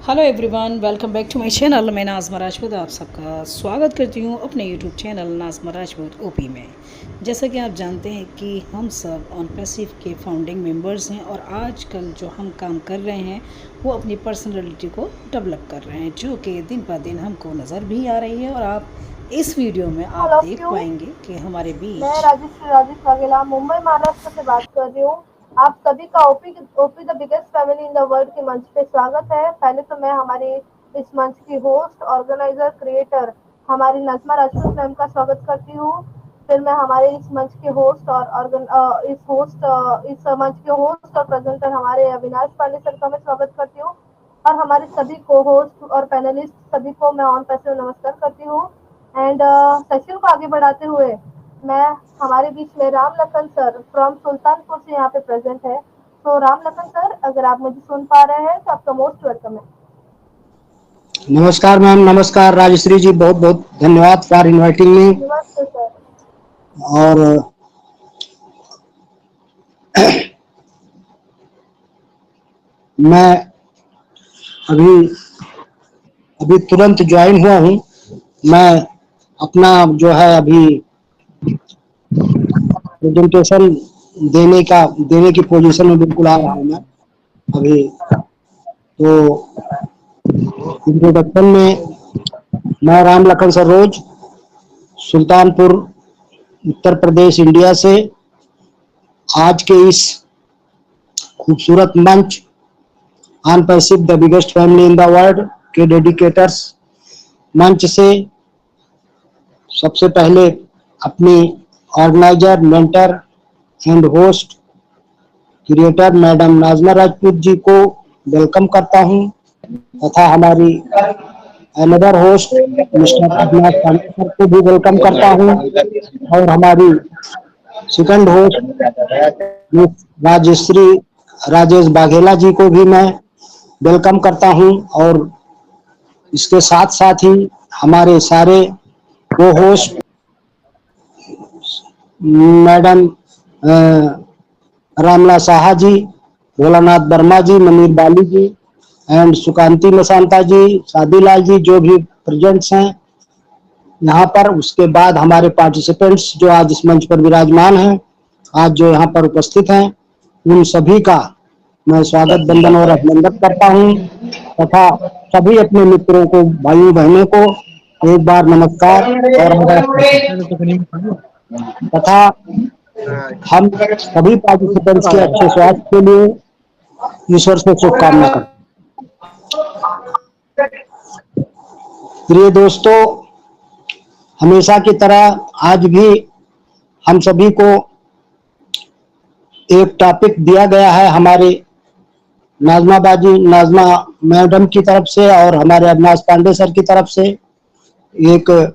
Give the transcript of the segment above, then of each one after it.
Hello everyone, welcome back to my channel. मैं नाज़मा राजपूत आप सबका स्वागत करती हूँ अपने YouTube channel Nazma Rajput OP में। जैसा कि आप जानते हैं कि हम सब ऑन पैसिव के फाउंडिंग मेंबर्स हैं और आजकल जो हम काम कर रहे हैं वो अपनी पर्सनैलिटी को डेवलप कर रहे हैं, जो कि दिन पर दिन हमको नज़र भी आ रही है और आप इस वीडियो में ऑल आप ऑफ देख यू। पाएंगे कि हमारे मैं बीच राजेश वाघेला मुंबई महाराष्ट्र से बात कर रही हूँ। आप सभी का OP the biggest family in the world के मंच पे स्वागत है। पहले तो मैं हमारे इस मंच की होस्ट, ऑर्गेनाइजर, क्रिएटर हमारी नज़मा राजपूत मैम का स्वागत करती हूँ। फिर मैं हमारे इस मंच के होस्ट और इस मंच के होस्ट और प्रेजेंटर हमारे अविनाश पांडे सर का मैं स्वागत करती हूँ। और हमारे सभी को होस्ट और पैनलिस्ट सभी को मैं ऑन पैसे नमस्कार करती हूँ। एंड सेशन को आगे बढ़ाते हुए मैं हमारे बीच में राम लखन सर फ्रॉम सुल्तानपुर से यहाँ पे प्रेजेंट है। तो राम लखन सर, अगर आप मुझे सुन पा रहे हैं तो आपका मोस्ट वेलकम है। नमस्कार मैम, नमस्कार राजश्री जी, बहुत बहुत धन्यवाद फॉर इनवाइटिंग मी। नमस्ते सर। और मैं अभी अभी तुरंत ज्वाइन हुआ हूँ। मैं अपना जो है अभी प्रेजेंटेशन देने की पोजीशन में बिल्कुल आ रहा हूँ मैं अभी। तो इंट्रोडक्शन में मैं राम लखन सरोज, सुल्तानपुर, उत्तर प्रदेश, इंडिया से आज के इस खूबसूरत मंच Onpassive the biggest family in the world के डेडिकेटर्स मंच से सबसे पहले अपनी organiser, mentor and host, creator madam Nazma Rajput ji को वेलकम करता हूं, तथा हमारी another host mister Avinash Pandey sir को भी वेलकम करता हूं, और हमारी second host miss Rajesh Baghela ji को भी मैं वेलकम करता हूं। और इसके साथ साथ ही हमारे सारे को होस्ट मैडम रामला साहा जी, भोलानाथ वर्मा जी, मनीर बाली जी एंड सुकांति मसांता जी, सादीलाल जी, जो भी प्रेजेंट्स हैं यहाँ पर। उसके बाद हमारे पार्टिसिपेंट्स जो आज इस मंच पर विराजमान हैं, आज जो यहाँ पर उपस्थित हैं, उन सभी का मैं स्वागत, वंदन और अभिनंदन करता हूँ, तथा सभी अपने मित्रों को, भाइयों बहनों को एक बार नमस्कार और तथा हम सभी पार्टिसिपेंट्स के अच्छे स्वास्थ्य के लिए ईश्वर से शुभकामना करते हैं। प्रिय दोस्तों, हमेशा की तरह आज भी हम सभी को एक टॉपिक दिया गया है हमारे नाज़मा मैडम की तरफ से और हमारे अविनाश पांडे सर की तरफ से। एक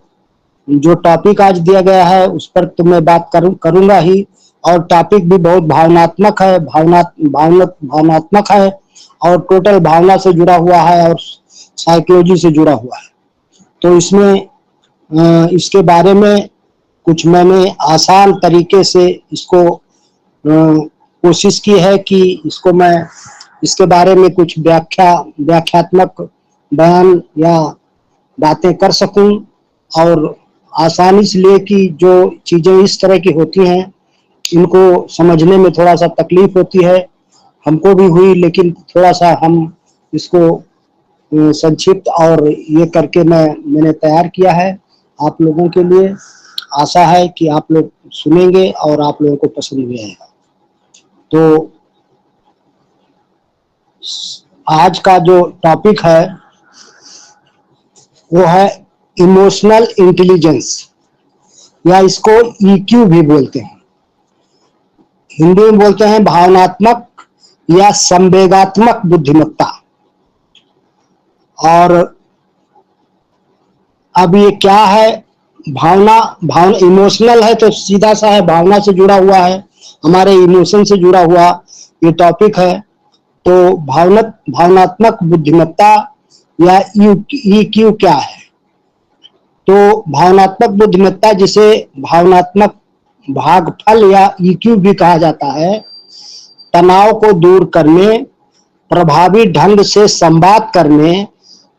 जो टॉपिक आज दिया गया है उस पर तो मैं बात करूंगा ही, और टॉपिक भी बहुत भावनात्मक है, भावनात्मक है और टोटल भावना से जुड़ा हुआ है और साइकोलॉजी से जुड़ा हुआ है। तो इसमें इसके बारे में कुछ मैंने आसान तरीके से इसको कोशिश की है कि इसको मैं इसके बारे में कुछ व्याख्यात्मक बयान या बातें कर सकूं। और आसानी से लिए कि जो चीजें इस तरह की होती हैं इनको समझने में थोड़ा सा तकलीफ होती है, हमको भी हुई, लेकिन थोड़ा सा हम इसको संक्षिप्त और ये करके मैंने तैयार किया है आप लोगों के लिए। आशा है कि आप लोग सुनेंगे और आप लोगों को पसंद भी आएगा। तो आज का जो टॉपिक है वो है इमोशनल इंटेलिजेंस, या इसको ईक्यू भी बोलते हैं। हिंदी में बोलते हैं भावनात्मक या संवेगात्मक बुद्धिमत्ता। और अब ये क्या है? भावना इमोशनल है तो सीधा सा है, भावना से जुड़ा हुआ है, हमारे इमोशन से जुड़ा हुआ ये टॉपिक है। तो भावनात्मक बुद्धिमत्ता या ईक्यू क्या है? तो भावनात्मक बुद्धिमत्ता, जिसे भावनात्मक भागफल या ईक्यू भी कहा जाता है, तनाव को दूर करने, प्रभावी ढंग से संवाद करने,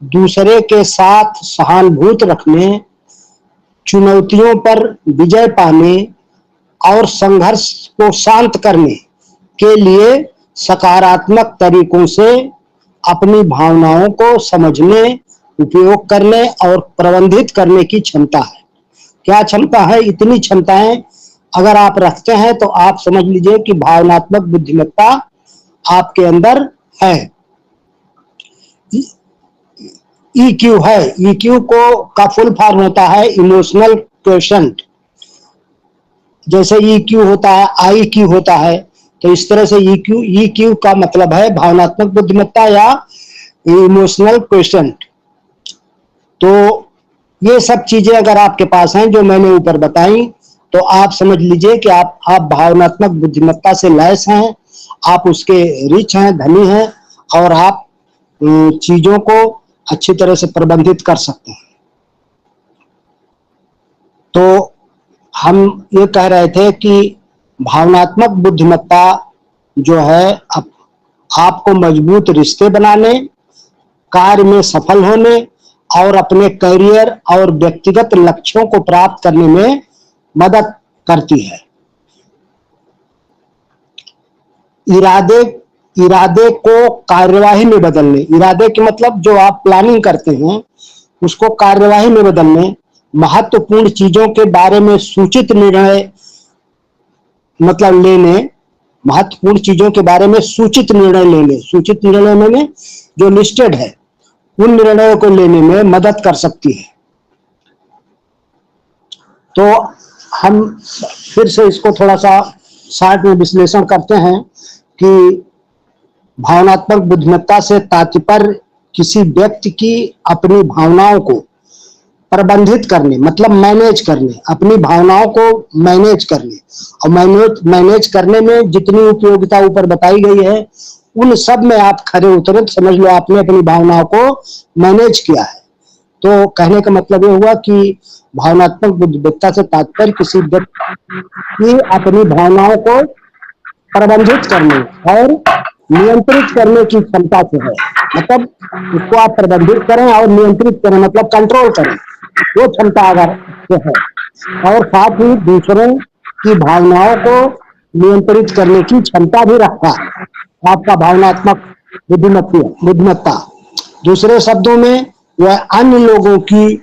दूसरे के साथ सहानुभूति रखने, चुनौतियों पर विजय पाने और संघर्ष को शांत करने के लिए सकारात्मक तरीकों से अपनी भावनाओं को समझने, उपयोग करने और प्रबंधित करने की क्षमता है। क्या क्षमता है? इतनी क्षमताएं अगर आप रखते हैं तो आप समझ लीजिए कि भावनात्मक बुद्धिमत्ता आपके अंदर है। EQ है, EQ को का फुल फॉर्म होता है इमोशनल क्वेशंट। जैसे EQ होता है, IQ होता है, तो इस तरह से EQ का मतलब है भावनात्मक बुद्धिमत्ता या इमोशनल क्वेशंट। तो ये सब चीजें अगर आपके पास हैं जो मैंने ऊपर बताई, तो आप समझ लीजिए कि आप भावनात्मक बुद्धिमत्ता से लैस हैं, आप उसके रिच हैं, धनी हैं, और आप चीजों को अच्छी तरह से प्रबंधित कर सकते हैं। तो हम ये कह रहे थे कि भावनात्मक बुद्धिमत्ता जो है आपको मजबूत रिश्ते बनाने, कार्य में सफल होने और अपने करियर और व्यक्तिगत लक्ष्यों को प्राप्त करने में मदद करती है। इरादे को कार्यवाही में बदलने, इरादे के मतलब जो आप प्लानिंग करते हैं उसको कार्यवाही में बदलने, महत्वपूर्ण चीजों के बारे में सूचित निर्णय मतलब लेने, महत्वपूर्ण चीजों के बारे में सूचित निर्णय लेने, सूचित निर्णय मैंने जो लिस्टेड है उन निर्णयों को लेने में मदद कर सकती है। तो हम फिर से इसको थोड़ा सा शार्ट में विश्लेषण करते हैं कि भावनात्मक बुद्धिमत्ता से तात्पर्य किसी व्यक्ति की अपनी भावनाओं को प्रबंधित करने मतलब मैनेज करने, अपनी भावनाओं को मैनेज करने, और मैनेज करने में जितनी उपयोगिता ऊपर बताई गई है उन सब में आप खरे उतरे, समझ लो आपने अपनी भावनाओं को मैनेज किया है। तो कहने का मतलब ये हुआ कि भावनात्मक बुद्धिमत्ता से तात्पर्य किसी व्यक्ति की अपनी भावनाओं को प्रबंधित करने और नियंत्रित करने की क्षमता से है। मतलब उसको आप प्रबंधित करें और नियंत्रित करें, मतलब कंट्रोल करें, वो क्षमता अगर है, और साथ ही दूसरों की भावनाओं को नियंत्रित करने की क्षमता भी रखता है आपका भावनात्मक बुद्धिमत्ता। दूसरे शब्दों में वह अन्य लोगों की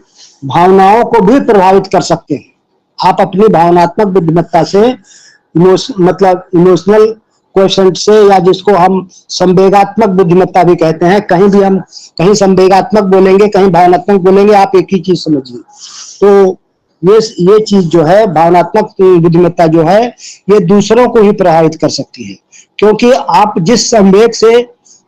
भावनाओं को भी प्रभावित कर सकते हैं। आप अपनी भावनात्मक बुद्धिमत्ता से मतलब इमोशनल क्वेश्चंट से, या जिसको हम संवेगात्मक बुद्धिमत्ता भी कहते हैं, कहीं भी हम कहीं संवेगात्मक बोलेंगे कहीं भावनात्मक बोलेंगे, आप एक ही चीज समझिए। तो ये चीज जो है भावनात्मक बुद्धिमत्ता जो है ये दूसरों को ही प्रभावित कर सकती है, क्योंकि आप जिस संवेग से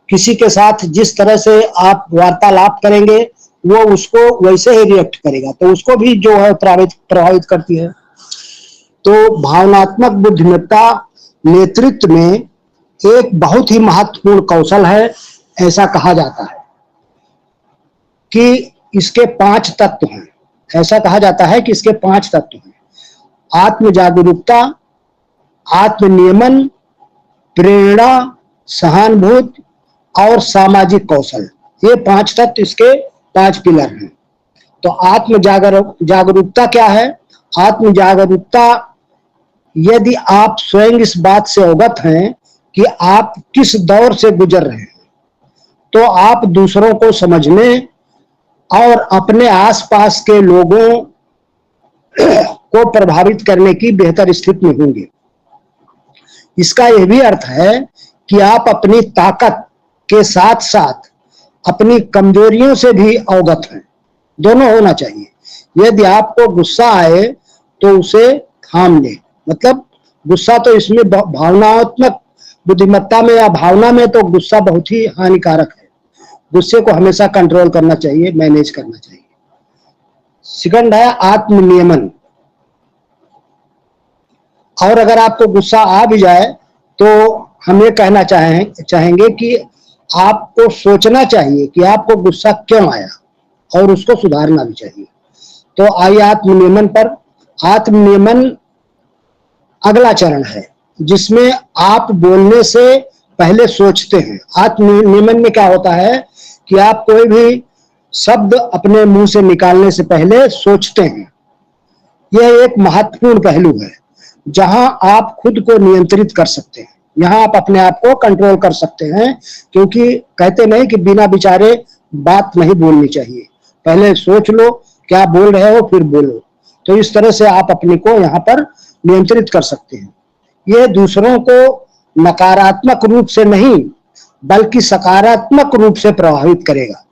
किसी के साथ जिस तरह से आप वार्तालाप करेंगे वो उसको वैसे ही रिएक्ट करेगा, तो उसको भी जो है प्रभावित करती है। तो भावनात्मक बुद्धिमत्ता नेतृत्व में एक बहुत ही महत्वपूर्ण कौशल है। ऐसा कहा जाता है कि इसके 5 तत्व हैं। ऐसा कहा जाता है कि इसके 5 तत्व हैं: आत्म जागरूकता, आत्म नियमन, प्रेरणा, सहानुभूति और सामाजिक कौशल। ये 5 तत्व इसके 5 पिलर हैं। तो आत्म जागरूकता क्या है? आत्म जागरूकता, यदि आप स्वयं इस बात से अवगत हैं कि आप किस दौर से गुजर रहे हैं, तो आप दूसरों को समझने और अपने आसपास के लोगों को प्रभावित करने की बेहतर स्थिति में होंगे। इसका यह भी अर्थ है कि आप अपनी ताकत के साथ साथ अपनी कमजोरियों से भी अवगत हैं। दोनों होना चाहिए। यदि आपको गुस्सा आए तो उसे थाम लें, मतलब गुस्सा तो इसमें भावनात्मक बुद्धिमत्ता में या भावना में तो गुस्सा बहुत ही हानिकारक है। गुस्से को हमेशा कंट्रोल करना चाहिए, मैनेज करना चाहिए। सेकंड है आत्म नियमन। और अगर आपको गुस्सा आ भी जाए तो हम ये कहना चाहेंगे कि आपको सोचना चाहिए कि आपको गुस्सा क्यों आया और उसको सुधारना भी चाहिए। तो आइए आत्मनियमन पर। आत्मनियमन अगला चरण है जिसमें आप बोलने से पहले सोचते हैं। आत्म नियमन में क्या होता है कि आप कोई भी शब्द अपने मुंह से निकालने से पहले सोचते हैं। यह एक महत्वपूर्ण पहलू है जहां आप खुद को नियंत्रित कर सकते हैं। यहाँ आप अपने आप को कंट्रोल कर सकते हैं, क्योंकि कहते नहीं कि बिना विचारे बात नहीं बोलनी चाहिए। पहले सोच लो क्या बोल रहे हो, फिर बोलो। तो इस तरह से आप अपने को यहाँ पर नियंत्रित कर सकते हैं। ये दूसरों को नकारात्मक रूप से नहीं बल्कि सकारात्मक रूप से प्रभावित करेगा।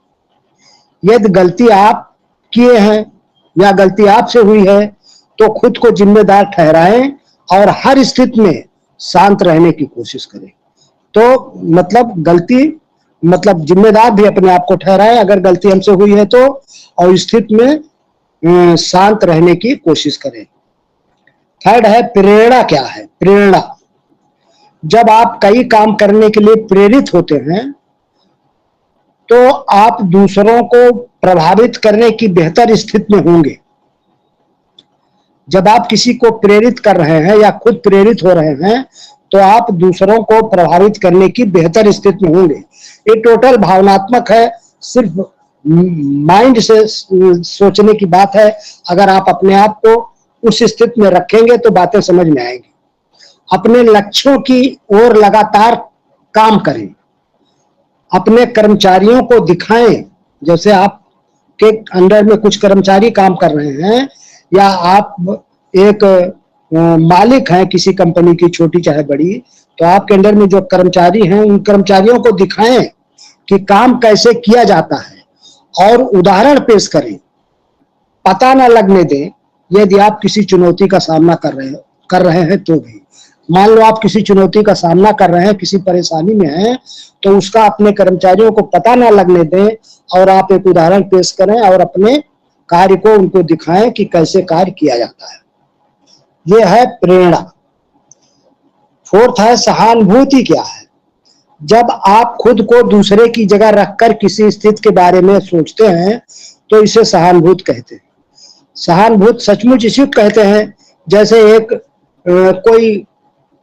यदि गलती आप किए हैं या गलती आपसे हुई है तो खुद को जिम्मेदार ठहराएं और हर स्थिति में शांत रहने की कोशिश करें। तो मतलब जिम्मेदार भी अपने आप को ठहराएं अगर गलती हमसे हुई है तो, और स्थिति में शांत रहने की कोशिश करें। थर्ड है प्रेरणा। क्या है प्रेरणा? जब आप कई काम करने के लिए प्रेरित होते हैं तो आप दूसरों को प्रभावित करने की बेहतर स्थिति में होंगे। जब आप किसी को प्रेरित कर रहे हैं या खुद प्रेरित हो रहे हैं तो आप दूसरों को प्रभावित करने की बेहतर स्थिति में होंगे। ये टोटल भावनात्मक है, सिर्फ माइंड से सोचने की बात है। अगर आप अपने आप को उस स्थिति में रखेंगे तो बातें समझ में आएंगी। अपने लक्ष्यों की ओर लगातार काम करें। अपने कर्मचारियों को दिखाएं, जैसे आपके अंडर में कुछ कर्मचारी काम कर रहे हैं या आप एक मालिक हैं किसी कंपनी की, छोटी चाहे बड़ी, तो आपके अंडर में जो कर्मचारी हैं उन कर्मचारियों को दिखाएं कि काम कैसे किया जाता है और उदाहरण पेश करें। पता ना लगने दें यदि आप किसी चुनौती का सामना कर रहे हैं तो भी। मान लो आप किसी चुनौती का सामना कर रहे हैं, किसी परेशानी में हैं, तो उसका अपने कर्मचारियों को पता ना लगने दें और आप एक उदाहरण पेश करें और अपने कार्य को उनको दिखाएं कि कैसे कार्य किया जाता है। यह है प्रेरणा। फोर्थ है सहानुभूति। क्या है? जब आप खुद को दूसरे की जगह रखकर किसी स्थिति के बारे में सोचते हैं तो इसे सहानुभूति कहते हैं। सहानुभूति सचमुच इसी को कहते हैं जैसे एक कोई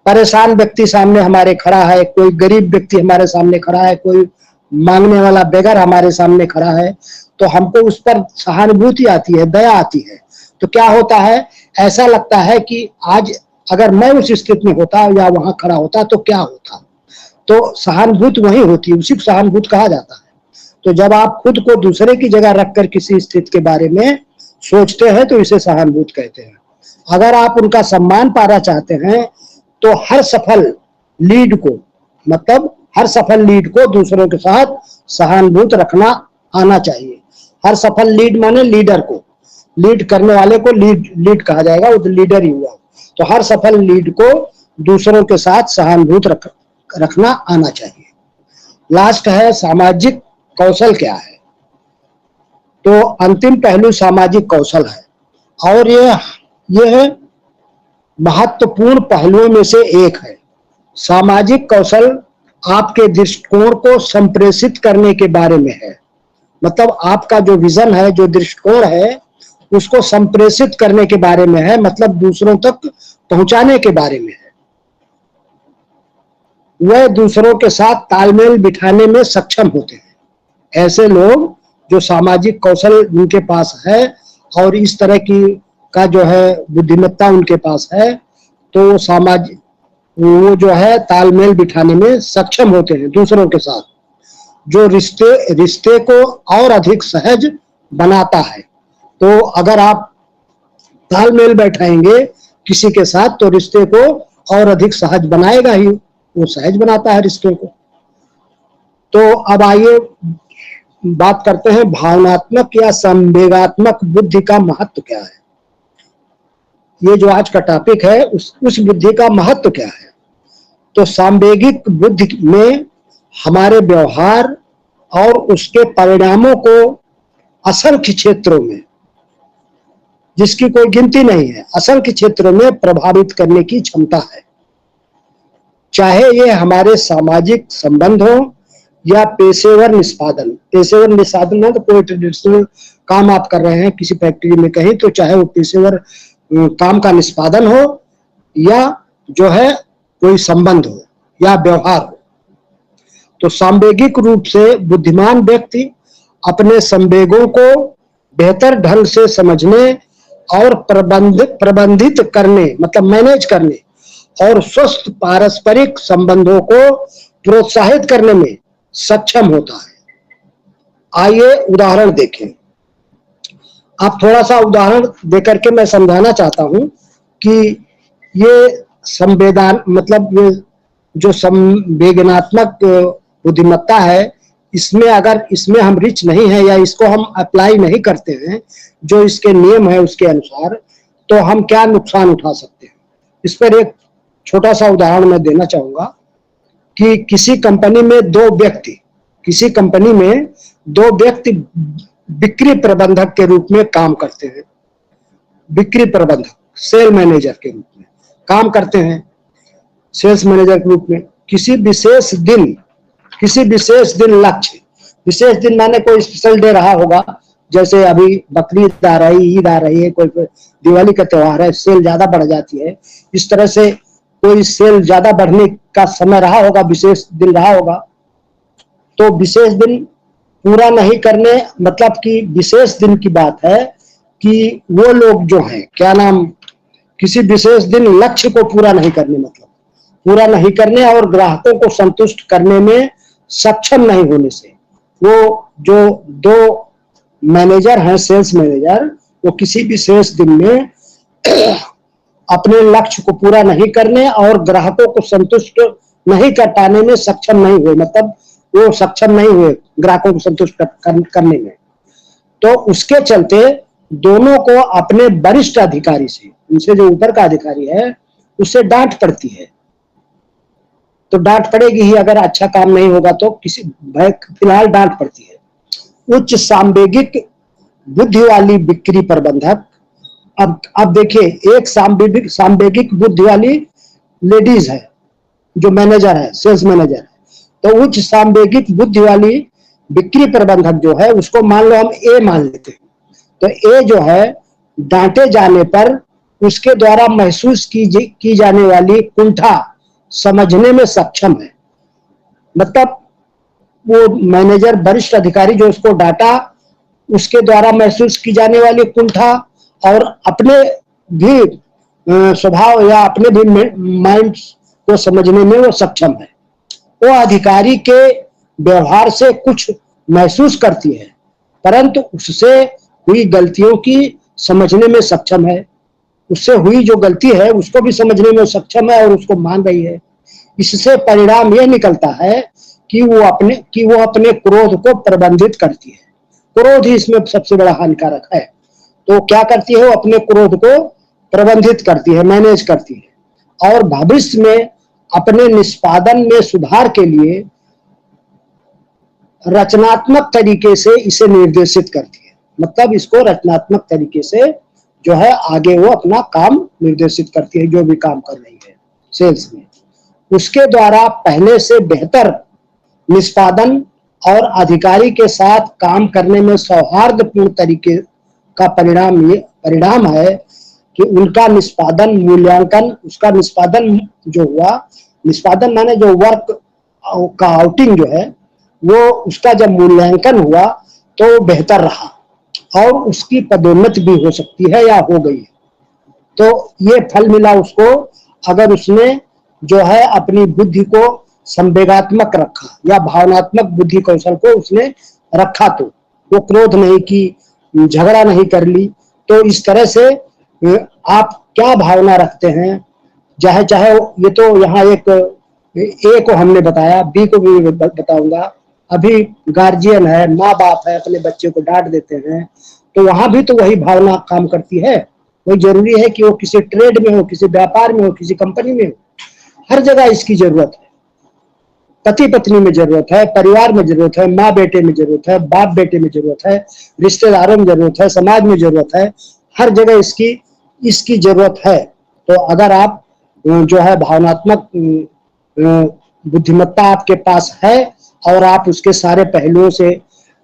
परेशान व्यक्ति सामने हमारे खड़ा है, कोई गरीब व्यक्ति हमारे सामने खड़ा है, कोई मांगने वाला बेगर हमारे सामने खड़ा है, तो हमको उस पर सहानुभूति आती है, दया आती है। तो क्या होता है, ऐसा लगता है कि आज अगर मैं उस स्थिति में होता या वहां खड़ा होता तो क्या होता। तो सहानुभूति वही होती है, उसी को सहानुभूति कहा जाता है। तो जब आप खुद को दूसरे की जगह रखकर किसी स्थिति के बारे में सोचते हैं तो इसे सहानुभूति कहते हैं। अगर आप उनका सम्मान पाना चाहते हैं तो हर सफल लीड को दूसरों के साथ सहानुभूति रखना आना चाहिए। हर सफल लीड माने लीडर को, लीड करने वाले को लीड कहा जाएगा, वो तो लीडर ही हुआ। तो हर सफल लीड को दूसरों के साथ सहानुभूति रखना आना चाहिए। लास्ट है सामाजिक कौशल। क्या है? तो अंतिम पहलू सामाजिक कौशल है और यह महत्वपूर्ण पहलुओं में से एक है। सामाजिक कौशल आपके दृष्टिकोण को संप्रेषित करने के बारे में है। मतलब आपका जो विजन है, जो दृष्टिकोण है, उसको संप्रेषित करने के बारे में है, मतलब दूसरों तक पहुंचाने के बारे में है। वह दूसरों के साथ तालमेल बिठाने में सक्षम होते हैं। ऐसे लोग जो सामाजिक कौशल उनके पास है और इस तरह की का जो है बुद्धिमत्ता उनके पास है, तो वो जो है तालमेल बिठाने में सक्षम होते हैं दूसरों के साथ, जो रिश्ते को और अधिक सहज बनाता है। तो अगर आप तालमेल बैठाएंगे किसी के साथ तो रिश्ते को और अधिक सहज बनाएगा ही, वो सहज बनाता है रिश्ते को। तो अब आइए बात करते हैं भावनात्मक या संवेगात्मक बुद्धि का महत्व क्या है। ये जो आज का टॉपिक है उस बुद्धि का महत्व क्या है। तो सांवेगिक बुद्धि में हमारे व्यवहार और उसके परिणामों को असंख्य क्षेत्रों में, जिसकी कोई गिनती नहीं है, असंख्य क्षेत्रों में प्रभावित करने की क्षमता है। चाहे ये हमारे सामाजिक संबंध हो या पेशेवर निष्पादन। पेशेवर निष्पादन है तो कोई ट्रेडिशनल काम आप कर रहे हैं किसी फैक्ट्री में कहीं, तो चाहे वो पेशेवर काम का निष्पादन हो या जो है कोई संबंध हो या व्यवहार हो, तो सांवेगिक रूप से बुद्धिमान व्यक्ति अपने संवेगों को बेहतर ढंग से समझने और प्रबंधित करने मतलब मैनेज करने और स्वस्थ पारस्परिक संबंधों को प्रोत्साहित करने में सक्षम होता है। आइए उदाहरण देखें। आप थोड़ा सा उदाहरण देकर के मैं समझाना चाहता हूं कि ये संवेदन मतलब ये जो संवेदनात्मक बुद्धिमत्ता है, इसमें अगर इसमें हम रिच नहीं है या इसको हम अप्लाई नहीं करते हैं जो इसके नियम है उसके अनुसार, तो हम क्या नुकसान उठा सकते हैं। इस पर एक छोटा सा उदाहरण मैं देना चाहूंगा कि किसी कंपनी में दो व्यक्ति बिक्री प्रबंधक के रूप में काम करते हैं। बिक्री प्रबंधक सेल मैनेजर के रूप में काम करते हैं। सेल्स मैनेजर के रूप में किसी विशेष दिन लक्ष्य, विशेष दिन माने कोई स्पेशल डे रहा होगा, जैसे अभी बकरीद आ रही, ईद आ रही है, कोई दिवाली का त्योहार है, सेल ज्यादा बढ़ जाती है। इस तरह से कोई सेल ज्यादा बढ़ने का समय रहा होगा, विशेष दिन रहा होगा, तो विशेष दिन पूरा नहीं करने मतलब कि विशेष दिन की बात है कि वो लोग जो हैं क्या नाम किसी विशेष दिन लक्ष्य को पूरा नहीं करने मतलब पूरा नहीं करने और ग्राहकों को संतुष्ट करने में सक्षम नहीं होने से वो जो दो मैनेजर हैं सेल्स मैनेजर, वो किसी विशेष दिन में अपने लक्ष्य को पूरा नहीं करने और ग्राहकों को संतुष्ट नहीं कर पाने में सक्षम नहीं हुए, मतलब वो सक्षम नहीं हुए ग्राहकों को संतुष्ट करने में। तो उसके चलते दोनों को अपने वरिष्ठ अधिकारी से, उनसे जो ऊपर का अधिकारी है उससे डांट पड़ती है। तो डांट पड़ेगी ही, अगर अच्छा काम नहीं होगा तो किसी फिलहाल डांट पड़ती है। उच्च सांवेगिक बुद्धि वाली बिक्री प्रबंधक, अब देखिए एक सांवेगिक बुद्धि वाली लेडीज है जो मैनेजर है, सेल्स मैनेजर है, तो उच्च सांवेगिक बुद्धि वाली बिक्री प्रबंधक जो है उसको मान लो हम ए मान लेते हैं। तो ए जो है डांटे जाने पर उसके द्वारा महसूस की जाने वाली कुंठा समझने में सक्षम है। मतलब वो मैनेजर वरिष्ठ अधिकारी जो उसको डांटा, उसके द्वारा महसूस की जाने वाली कुंठा और अपने भी स्वभाव या अपने भी माइंड को समझने में वो सक्षम है। वो अधिकारी के व्यवहार से कुछ महसूस करती है, परंतु उससे हुई गलतियों की समझने में सक्षम है। उससे हुई जो गलती है उसको भी समझने में सक्षम है और उसको मान रही है। इससे परिणाम यह निकलता है कि वो अपने क्रोध को प्रबंधित करती है। क्रोध ही इसमें सबसे बड़ा हानिकारक है। तो क्या करती है, वो अपने क्रोध को प्रबंधित करती है, मैनेज करती है और भविष्य में अपने निष्पादन में सुधार के लिए रचनात्मक तरीके से इसे निर्देशित करती है। मतलब इसको रचनात्मक तरीके से जो है आगे वो अपना काम निर्देशित करती है, जो भी काम कर रही है सेल्स में। उसके द्वारा पहले से बेहतर निष्पादन और अधिकारी के साथ काम करने में सौहार्दपूर्ण तरीके का परिणाम है कि उनका निष्पादन मूल्यांकन, उसका निष्पादन जो हुआ, निष्पादन माने जो वर्क का आउटिंग जो है वो उसका जब मूल्यांकन हुआ तो बेहतर रहा और उसकी पदोन्नति भी हो सकती है या हो गई है। तो ये फल मिला उसको अगर उसने जो है अपनी बुद्धि को संवेगात्मक रखा या भावनात्मक बुद्धि कौशल को उसने रखा, तो वो क्रोध नहीं की, झगड़ा नहीं कर ली। तो इस तरह से आप क्या भावना रखते हैं, चाहे ये तो यहाँ एक ए को हमने बताया, बी को भी बताऊंगा। अभी गार्जियन है, माँ बाप है, अपने बच्चे को डांट देते हैं, तो वहां भी तो वही भावना काम करती है। वही जरूरी है कि वो किसी ट्रेड में हो, किसी व्यापार में हो, किसी कंपनी में हो, हर जगह इसकी जरूरत है। पति पत्नी में जरूरत है, परिवार में जरूरत है, माँ बेटे में जरूरत है, बाप बेटे में जरूरत है, रिश्तेदारों में जरूरत है, समाज में जरूरत है, हर जगह इसकी जरूरत है। तो अगर आप जो है भावनात्मक बुद्धिमत्ता आपके पास है और आप उसके सारे पहलुओं से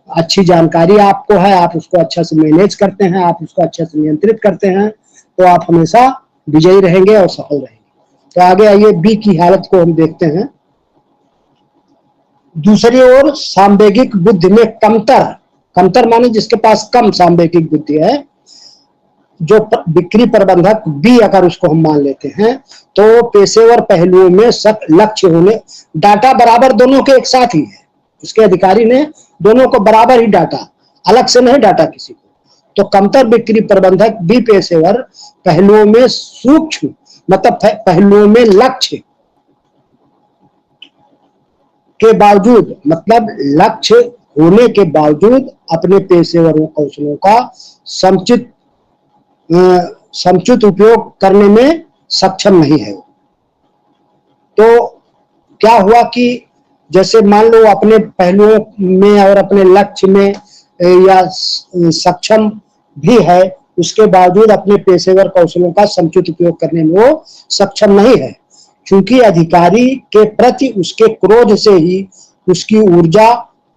अच्छी जानकारी आपको है, आप उसको अच्छा से मैनेज करते हैं, आप उसको अच्छा से नियंत्रित करते हैं, तो आप हमेशा विजयी रहेंगे और सफल रहेंगे। तो आगे आइए बी की हालत को हम देखते हैं। दूसरी ओर सांवेगिक बुद्धि में कमतर, कमतर माने जिसके पास कम सांवेगिक बुद्धि है, जो बिक्री प्रबंधक बी अगर उसको हम मान लेते हैं, तो पेशेवर पहलुओं में लक्ष्य होने, डाटा बराबर दोनों के एक साथ ही है, उसके अधिकारी ने दोनों को बराबर ही डाटा, अलग से नहीं डाटा किसी को। तो कमतर बिक्री प्रबंधक बी पेशेवर पहलुओं में सूक्ष्म, मतलब पहलुओं में लक्ष्य के बावजूद, मतलब लक्ष्य होने के बावजूद अपने पेशेवरों कौशलों का समुचित उपयोग करने में सक्षम नहीं है। तो क्या हुआ कि जैसे मान लो अपने पहलुओं में और अपने लक्ष्य में या सक्षम भी है, उसके बावजूद अपने पेशेवर कौशलों का समुचित उपयोग करने में वो सक्षम नहीं है, क्योंकि अधिकारी के प्रति उसके क्रोध से ही उसकी ऊर्जा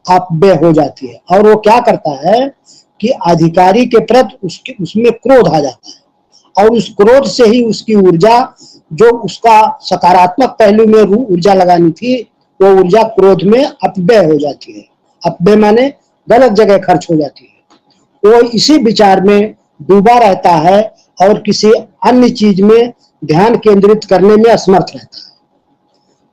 अपव्यय हो जाती है। और वो क्या करता है कि अधिकारी के प्रति उसमें क्रोध आ जाता है, और उस क्रोध से ही उसकी ऊर्जा, जो उसका सकारात्मक पहलू में ऊर्जा लगानी थी, वो ऊर्जा क्रोध में अपव्यय हो जाती है। अपव्यय माने गलत जगह खर्च हो जाती है। वो इसी विचार में डूबा रहता है और किसी अन्य चीज में ध्यान केंद्रित करने में असमर्थ रहता है।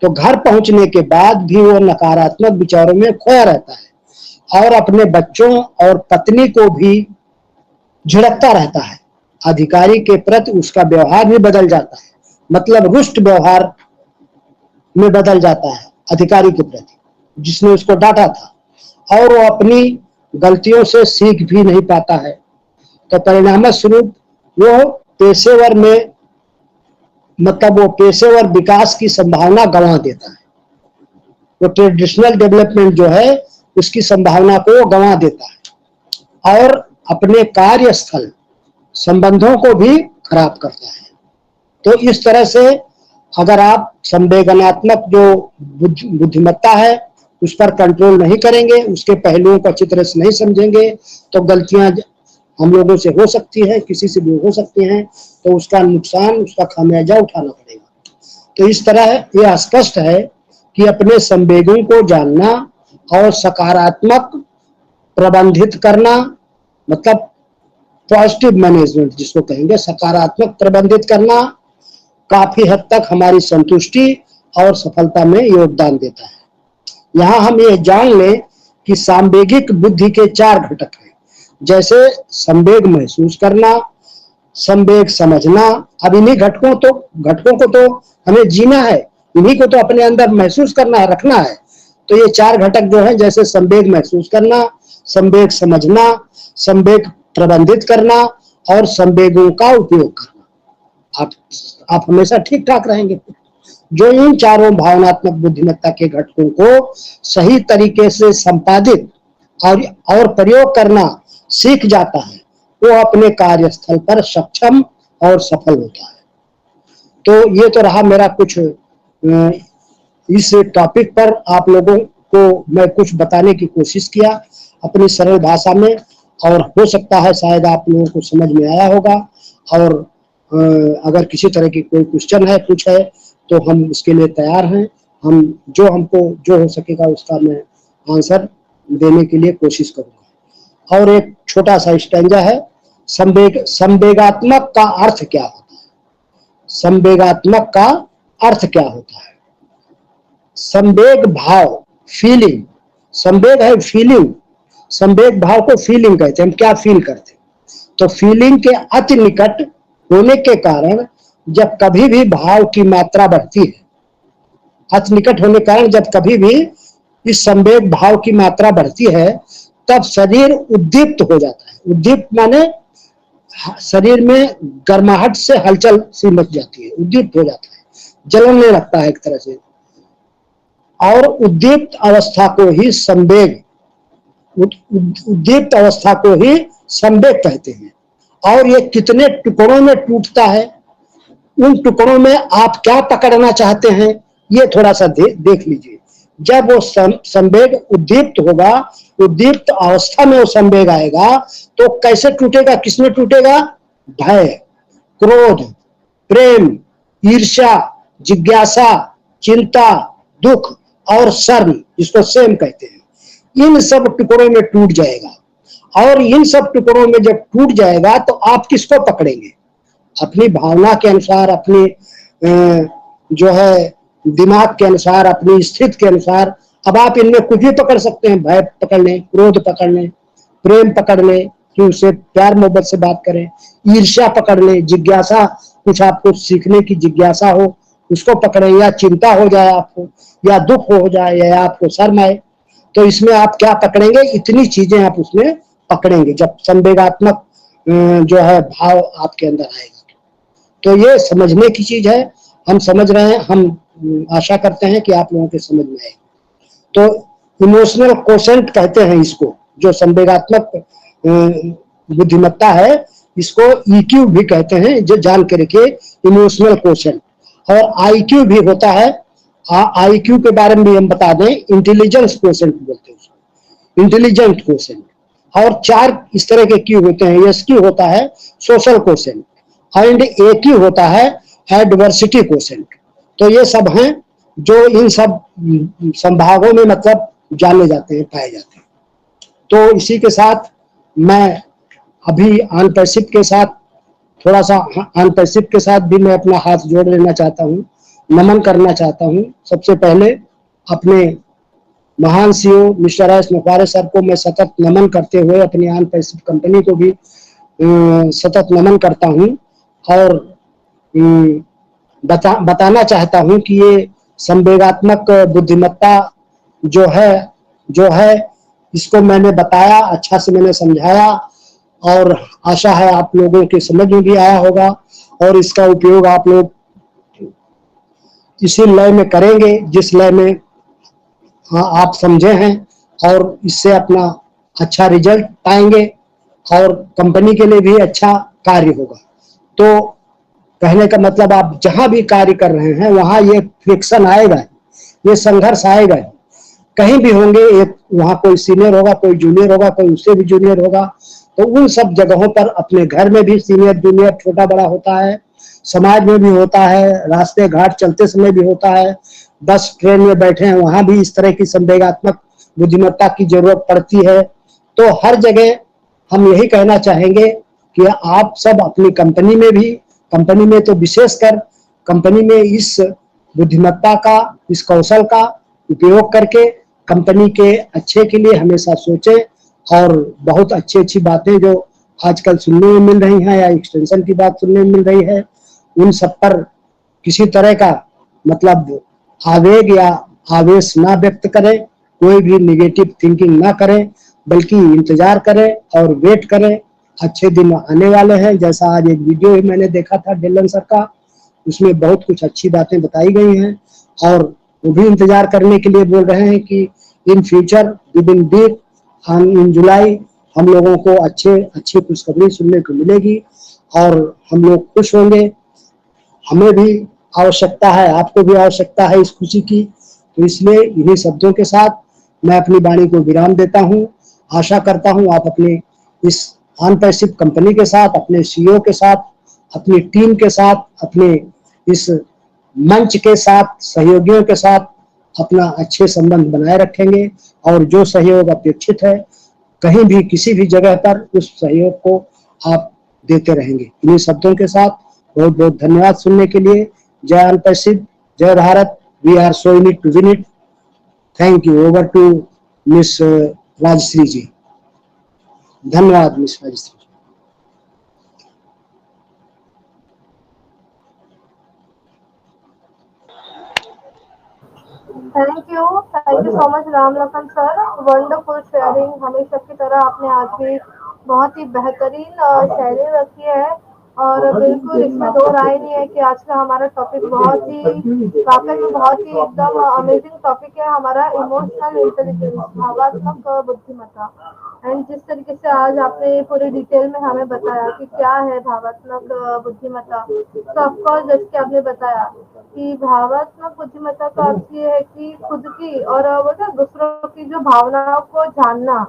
तो घर पहुंचने के बाद भी वो नकारात्मक विचारों में खोया रहता है और अपने बच्चों और पत्नी को भी झिड़कता रहता है। अधिकारी के प्रति उसका व्यवहार भी बदल जाता है, मतलब रुष्ट व्यवहार में बदल जाता है अधिकारी के प्रति, जिसने उसको डांटा था, और वो अपनी गलतियों से सीख भी नहीं पाता है। तो परिणाम स्वरूप वो पेशेवर में, मतलब वो पेशेवर विकास की संभावना गंवा देता है। वो ट्रेडिशनल डेवलपमेंट जो है उसकी संभावना को वो गंवा देता है और अपने कार्यस्थल संबंधों को भी खराब करता है। तो इस तरह से अगर आप संवेदनात्मक जो बुद्धिमत्ता है उस पर कंट्रोल नहीं करेंगे, उसके पहलुओं को अच्छी तरह से नहीं समझेंगे, तो गलतियां हम लोगों से हो सकती है, किसी से भी हो सकती हैं, तो उसका नुकसान, उसका खामियाजा उठाना पड़ेगा। तो इस तरह यह स्पष्ट है कि अपने संवेगों को जानना और सकारात्मक प्रबंधित करना, मतलब पॉजिटिव मैनेजमेंट जिसको कहेंगे, सकारात्मक प्रबंधित करना काफी हद तक हमारी संतुष्टि और सफलता में योगदान देता है। यहाँ हम ये जान लें कि सांवेगिक बुद्धि के 4 घटक हैं, जैसे संवेग महसूस करना, संवेग समझना। अब इन्हीं घटकों को तो हमें जीना है, इन्हीं को तो अपने अंदर महसूस करना है, रखना है। तो ये 4 घटक जो है, जैसे संवेग महसूस करना, संवेग समझना, संवेग प्रबंधित करना और संवेगों का उपयोग करना, आप हमेशा ठीक ठाक रहेंगे। जो इन चारों भावनात्मक बुद्धिमत्ता के घटकों को सही तरीके से संपादित और प्रयोग करना सीख जाता है, वो अपने कार्यस्थल पर सक्षम और सफल होता है। तो ये तो रहा मेरा कुछ इस टॉपिक पर आप लोगों को मैं कुछ बताने की कोशिश किया अपनी सरल भाषा में, और हो सकता है शायद आप लोगों को समझ में आया होगा। और अगर किसी तरह की कोई क्वेश्चन है, कुछ है, तो हम उसके लिए तैयार हैं। हम हमको जो हो सकेगा उसका मैं आंसर देने के लिए कोशिश करूंगा। और एक छोटा सा स्टैंजा है, संवेगात्मक का अर्थ क्या होता है? संवेगात्मक का अर्थ क्या होता है? संवेग भाव, फीलिंग। संवेग है फीलिंग, संवेग भाव को फीलिंग कहते हैं। हम क्या फील करते हैं? तो फीलिंग के अति निकट होने के कारण जब कभी भी भाव की मात्रा बढ़ती है, अति निकट होने के कारण जब कभी भी इस संवेग भाव की मात्रा बढ़ती है, तब शरीर उद्दीप्त हो जाता है। उद्दीप्त माने शरीर में गर्माहट से हलचल सी मच जाती है, उद्दीप्त हो जाता है, जलने लगता है एक तरह से। और उद्दीप्त अवस्था को ही संवेग, उद्दीप्त अवस्था को ही संवेग कहते हैं। और ये कितने टुकड़ों में टूटता है, उन टुकड़ों में आप क्या पकड़ना चाहते हैं, ये थोड़ा सा देख लीजिए। जब वो संवेग उद्दीप्त होगा, उद्दीप्त अवस्था में वो संवेग आएगा, तो कैसे टूटेगा, किसमें टूटेगा? भय, क्रोध, प्रेम, ईर्ष्या, जिज्ञासा, चिंता, दुख, और शर्म, जिसको सेम कहते हैं, इन सब टुकड़ों में टूट जाएगा। और इन सब टुकड़ों में जब टूट जाएगा तो आप किसको पकड़ेंगे? अपनी भावना के अनुसार, अपनी जो है दिमाग के अनुसार, अपनी स्थिति के अनुसार। अब आप इनमें कुछ भी पकड़ सकते हैं, भय पकड़ लें, क्रोध पकड़ लें, प्रेम पकड़ लें कि उसे प्यार मोहब्बत से बात करें, ईर्ष्या पकड़ लें, जिज्ञासा, कुछ आपको सीखने की जिज्ञासा हो उसको पकड़ें, या चिंता हो जाए आपको, या दुख हो जाए, या आपको शर्म आए, तो इसमें आप क्या पकड़ेंगे? इतनी चीजें आप उसमें पकड़ेंगे जब संवेगात्मक जो है भाव आपके अंदर आएगा। तो ये समझने की चीज है, हम समझ रहे हैं, हम आशा करते हैं कि आप लोगों के समझ में आए। तो इमोशनल कोशेंट कहते हैं इसको, जो संवेगात्मक बुद्धिमत्ता है, इसको ईक्यू भी कहते हैं, जो जान के रखिए, इमोशनल कोशेंट। और आईक्यू भी होता है, आईक्यू के बारे में भी हम बता दें, इंटेलिजेंस कोशेंट बोलते हैं उसको, इंटेलिजेंट कोशेंट। और 4 इस तरह के क्यू होते हैं। एस क्यू होता है social quotient, and A Q होता है एडवर्सिटी कोशेंट। तो ये सब हैं जो इन सब संभागों में मतलब जाने जाते हैं, पाए जाते हैं। तो इसी के साथ मैं अभी अनपैसिव के साथ थोड़ा सा, अनपैसिव के साथ भी मैं अपना हाथ जोड़ लेना चाहता हूँ, नमन करना चाहता हूँ। सबसे पहले अपने महान सीईओ मिस्टर एस मकवारे सर को मैं सतत नमन करते हुए अपनी अनपैसिव कंपनी को भी सतत नमन करता हूँ। और बताना चाहता हूँ कि ये संवेगात्मक बुद्धिमत्ता जो है इसको मैंने बताया, अच्छा से मैंने समझाया, और आशा है आप लोगों के समझ में भी आया होगा, और इसका उपयोग आप लोग इसी लय में करेंगे जिस लय में आप समझे हैं, और इससे अपना अच्छा रिजल्ट पाएंगे और कंपनी के लिए भी अच्छा कार्य होगा। तो कहने का मतलब, आप जहां भी कार्य कर रहे हैं वहां ये फ्रिक्शन आएगा, ये संघर्ष आएगा, कहीं भी होंगे। एक वहां कोई सीनियर होगा, कोई जूनियर होगा, कोई उससे भी जूनियर होगा। तो उन सब जगहों पर, अपने घर में भी सीनियर जूनियर छोटा बड़ा होता है, समाज में भी होता है, रास्ते घाट चलते समय भी होता है, बस ट्रेन में बैठे हैं वहां भी इस तरह की संवेगात्मक बुद्धिमत्ता की जरूरत पड़ती है। तो हर जगह हम यही कहना चाहेंगे कि आप सब अपनी कंपनी में भी, कंपनी में तो विशेषकर कंपनी में इस बुद्धिमत्ता का, इस कौशल का उपयोग करके कंपनी के अच्छे के लिए हमेशा सोचें। और बहुत अच्छी अच्छी बातें जो आजकल सुनने में मिल रही हैं, या एक्सटेंशन की बात सुनने में मिल रही है, उन सब पर किसी तरह का मतलब आवेग या आवेश ना व्यक्त करें, कोई भी निगेटिव थिंकिंग ना करें, बल्कि इंतजार करें और वेट करें। अच्छे दिन आने वाले हैं। जैसा आज एक वीडियो ही मैंने देखा था ढिल्लन सर का, उसमें बहुत कुछ अच्छी बातें बताई गई हैं, और वो भी इंतजार करने के लिए बोल रहे हैं कि in future with in week, in July हम लोगों को अच्छी खुशखबरी सुनने को मिलेगी, और हम लोग खुश होंगे। हमें भी आवश्यकता है, आपको भी आवश्यकता है इस खुशी की। तो इसलिए इन्हीं शब्दों के साथ मैं अपनी वाणी को विराम देता हूँ। आशा करता हूँ आप अपने इस अनपैसिव कंपनी के साथ, अपने सीईओ के साथ, अपनी टीम के साथ, अपने इस मंच के साथ, सहयोगियों के साथ अपना अच्छे संबंध बनाए रखेंगे, और जो सहयोग अपेक्षित है कहीं भी किसी भी जगह पर, उस सहयोग को आप देते रहेंगे। इन्हीं शब्दों के साथ बहुत बहुत धन्यवाद सुनने के लिए। जय अनपैसिव, जय Bharat. We are so in it to win it. Thank you. Over to miss Rajshree ji. धन्यवाद miss Rajshree. Thank you so much Ram Lakhan sir, wonderful sharing. हमेशा की तरह आपने आज भी बहुत ही बेहतरीन शेयरिंग रखी है, और बिल्कुल इसमें दो राय नहीं है कि आज का हमारा टॉपिक बहुत ही, वाकई में बहुत ही एकदम अमेजिंग टॉपिक है हमारा, इमोशनल इंटेलिजेंस, भावात्मक बुद्धिमत्ता। एंड जिस तरीके से आज आपने पूरी डिटेल में हमें बताया कि क्या है भावात्मक बुद्धिमत्ता, तो ऑफकोर्स जैसे कि आपने बताया कि भावात्मक बुद्धिमत्ता का अर्थ ये है कि खुद की और दूसरों की जो भावनाओं को जानना।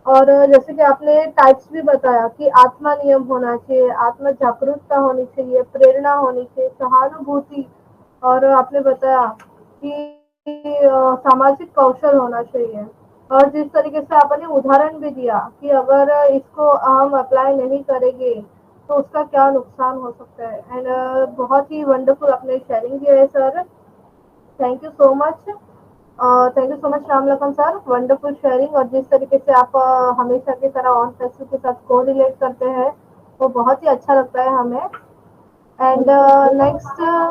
और जैसे कि आपने टाइप्स भी बताया कि आत्मा नियम होना चाहिए, आत्म जागरूकता होनी चाहिए, प्रेरणा होनी चाहिए, सहानुभूति, और आपने बताया कि सामाजिक कौशल होना चाहिए। और जिस तरीके से आपने उदाहरण भी दिया कि अगर इसको हम अप्लाई नहीं करेंगे तो उसका क्या नुकसान हो सकता है। एंड बहुत ही वंडरफुल आपने शेयरिंग किया है sir. Thank you so much. Thank you so much Ramlakhan sir, wonderful sharing. और जिस तरीके से आप हमेशा की तरह ऑन पैसिव के साथ को रिलेट करते हैं वो बहुत ही अच्छा लगता है हमें। And next